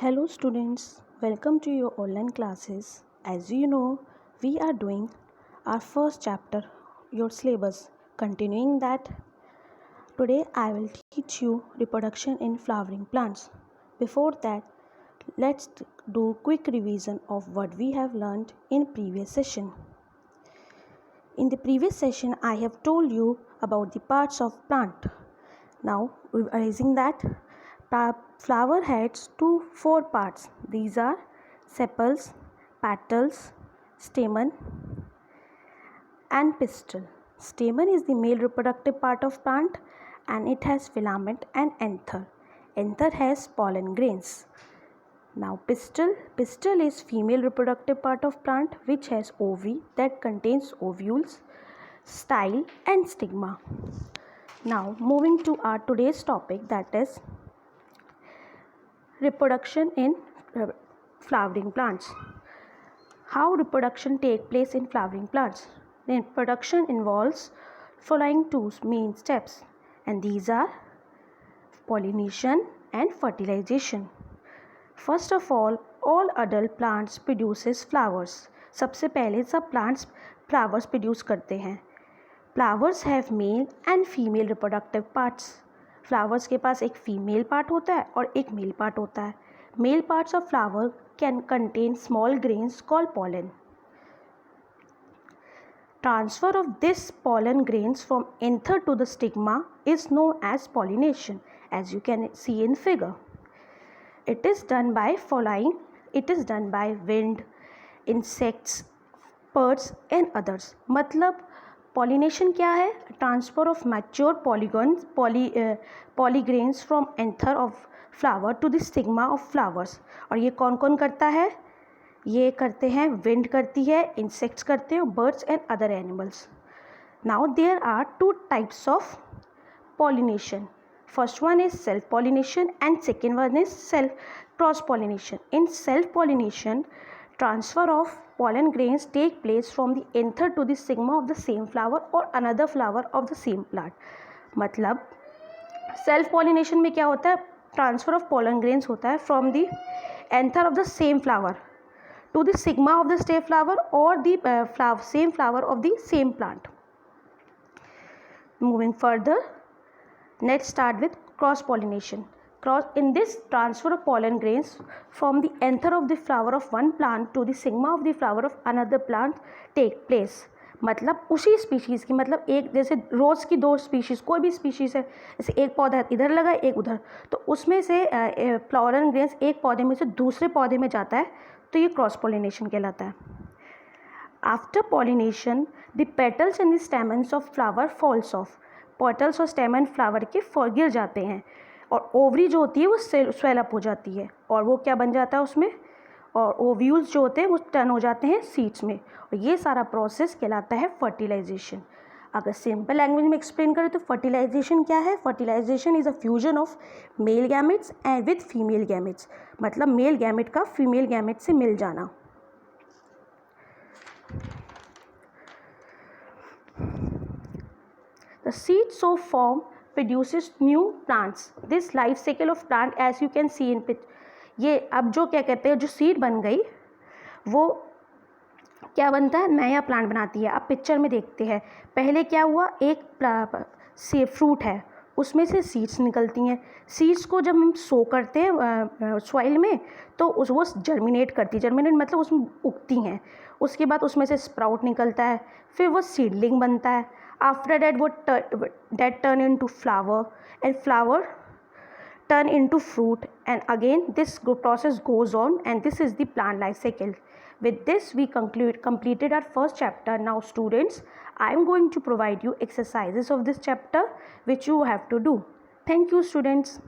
Hello students, welcome to your online classes. As you know, we are doing our first chapter, your syllabus. Continuing that, today I will teach you reproduction in flowering plants. Before that, let's do quick revision of what we have learned in previous session. In the previous session, I have told you about the parts of plant. Now, revising that, flower has four parts. These are sepals, petals, stamen, and pistil. Stamen is the male reproductive part of plant and it has filament and anther. Anther has pollen grains. Now pistil is female reproductive part of plant which has ovary that contains ovules, style and stigma. Now moving to our today's topic, that is reproduction in flowering plants. How reproduction take place in flowering plants? The reproduction involves following two main steps, and these are pollination and fertilization. First of all adult plants produces flowers. सबसे पहले सब plants flowers produce करते हैं. Flowers have male and female reproductive parts. Flowers के पास एक female part होता है और एक male part होता है. Male parts of flower can contain small grains called pollen. Transfer of this pollen grains from anther to the stigma is known as pollination, as you can see in figure. It is done by wind, insects, birds and others. मतलब pollination क्या है? Transfer of mature polygrains from anther of flower to the stigma of flowers. और ये कौन कौन करता है? ये करते हैं, wind करती है, insects करते हैं, birds and other animals. Now there are two types of pollination. First one is self pollination and second one is cross pollination. In self pollination, transfer of pollen grains take place from the anther to the stigma of the same flower or another flower of the same plant. मतलब self pollination में क्या होता है? Transfer of pollen grains होता है from the anther of the same flower to the stigma of the same flower or the same flower of the same plant. Moving further, let's start with cross pollination. In this, transfer of pollen grains from the anther of the flower of one plant to the stigma of the flower of another plant take place. मतलब उसी species की, मतलब एक जैसे रोज़ की दो species, कोई भी स्पीशीज़ है, जैसे एक पौधा इधर लगा एक उधर, तो उसमें से पोलन ग्रेन्स एक पौधे में से दूसरे पौधे में जाता है, तो ये क्रॉस पोलिनेशन कहलाता है. After pollination the petals and the stamens of flower falls off. Petals और स्टेमन फ्लावर के गिर जाते हैं और ओवरी जो होती है वो स्वेल अप हो जाती है और वो क्या बन जाता है उसमें, और ओव्यूल्स जो होते हैं वो टर्न हो जाते हैं सीड्स में, और ये सारा प्रोसेस कहलाता है फर्टिलाइजेशन. अगर सिंपल लैंग्वेज में एक्सप्लेन करें तो फर्टिलाइजेशन क्या है? Fertilisation is a fusion of male gametes and with female gametes. मतलब मेल गैमेट का फीमेल गैमेट से मिल जाना. The seed so form produces new plants. This life cycle of plant as you can see in picture. ये अब जो क्या कहते हैं, जो सीड बन गई वो क्या बनता है? नया प्लांट बनाती है. अब पिक्चर में देखते हैं, पहले क्या हुआ, एक फ्रूट है उसमें से सीड्स निकलती हैं. सीड्स को जब हम सो करते हैं सॉइल में तो वो जर्मिनेट करती है. जर्मिनेट मतलब उसमें उगती हैं. उसके बाद उसमें से स्प्राउट निकलता है, फिर वो सीडलिंग बनता है. आफ्टर दैट वो turn into flower and flower turn into fruit, and again this process goes on, and this is the plant life cycle. With this we completed our first chapter. Now students, I am going to provide you exercises of this chapter which you have to do. Thank you students.